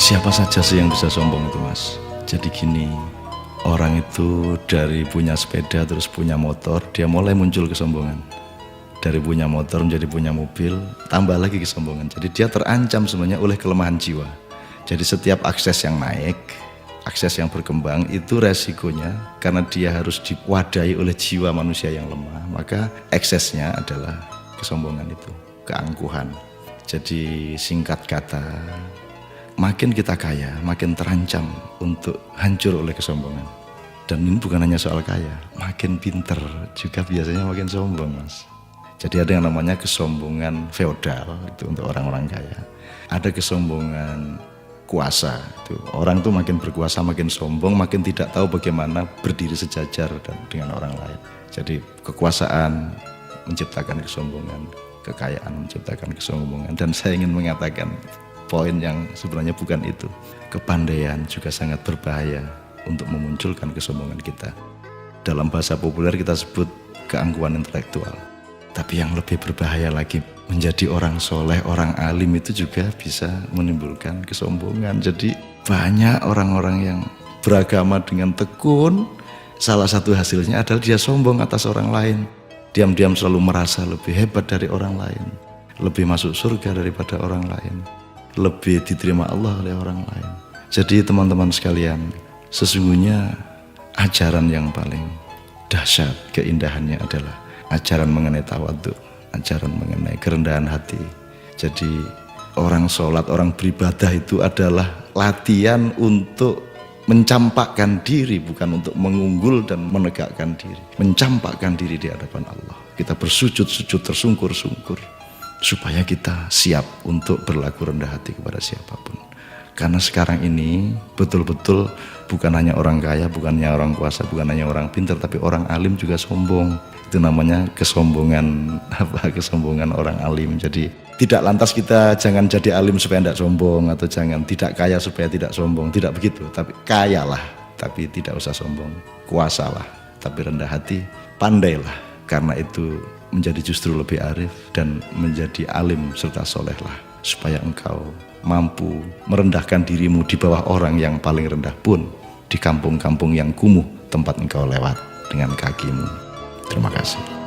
Siapa saja sih yang bisa sombong itu, Mas? Jadi gini, orang itu dari punya sepeda terus punya motor, dia mulai muncul kesombongan. Dari punya motor menjadi punya mobil, tambah lagi kesombongan. Jadi dia terancam sebenarnya oleh kelemahan jiwa. Jadi setiap akses yang naik, akses yang berkembang, itu resikonya karena dia harus diwadahi oleh jiwa manusia yang lemah, maka eksesnya adalah kesombongan itu, keangkuhan. Jadi singkat kata, makin kita kaya, makin terancam untuk hancur oleh kesombongan. Dan ini bukan hanya soal kaya, makin pinter juga biasanya makin sombong, Mas. Jadi ada yang namanya kesombongan feodal, itu untuk orang-orang kaya. Ada kesombongan kuasa, itu orang tuh makin berkuasa makin sombong, makin tidak tahu bagaimana berdiri sejajar dan dengan orang lain. Jadi kekuasaan menciptakan kesombongan, kekayaan menciptakan kesombongan. Dan saya ingin mengatakan poin yang sebenarnya bukan itu. Kepandaian juga sangat berbahaya untuk memunculkan kesombongan kita. Dalam bahasa populer kita sebut keangkuhan intelektual. Tapi yang lebih berbahaya lagi, menjadi orang soleh, orang alim itu juga bisa menimbulkan kesombongan. Jadi banyak orang-orang yang beragama dengan tekun, salah satu hasilnya adalah dia sombong atas orang lain. Diam-diam selalu merasa lebih hebat dari orang lain, lebih masuk surga daripada orang lain, lebih diterima Allah oleh orang lain. Jadi teman-teman sekalian, sesungguhnya ajaran yang paling dahsyat keindahannya adalah ajaran mengenai tawadhu, ajaran mengenai kerendahan hati. Jadi orang sholat, orang beribadah itu adalah latihan untuk mencampakkan diri, bukan untuk mengunggul dan menegakkan diri. Mencampakkan diri di hadapan Allah. Kita bersujud-sujud tersungkur-sungkur supaya kita siap untuk berlaku rendah hati kepada siapapun. Karena sekarang ini betul-betul bukan hanya orang kaya, bukan hanya orang kuasa, bukan hanya orang pintar, tapi orang alim juga sombong. Itu namanya kesombongan kesombongan orang alim. Jadi tidak lantas kita jangan jadi alim supaya tidak sombong, atau jangan tidak kaya supaya tidak sombong, tidak begitu. Tapi kayalah tapi tidak usah sombong, kuasalah tapi rendah hati, pandailah, karena itu menjadi justru lebih arif dan menjadi alim serta solehlah, supaya engkau mampu merendahkan dirimu di bawah orang yang paling rendah pun di kampung-kampung yang kumuh tempat engkau lewat dengan kakimu. Terima kasih.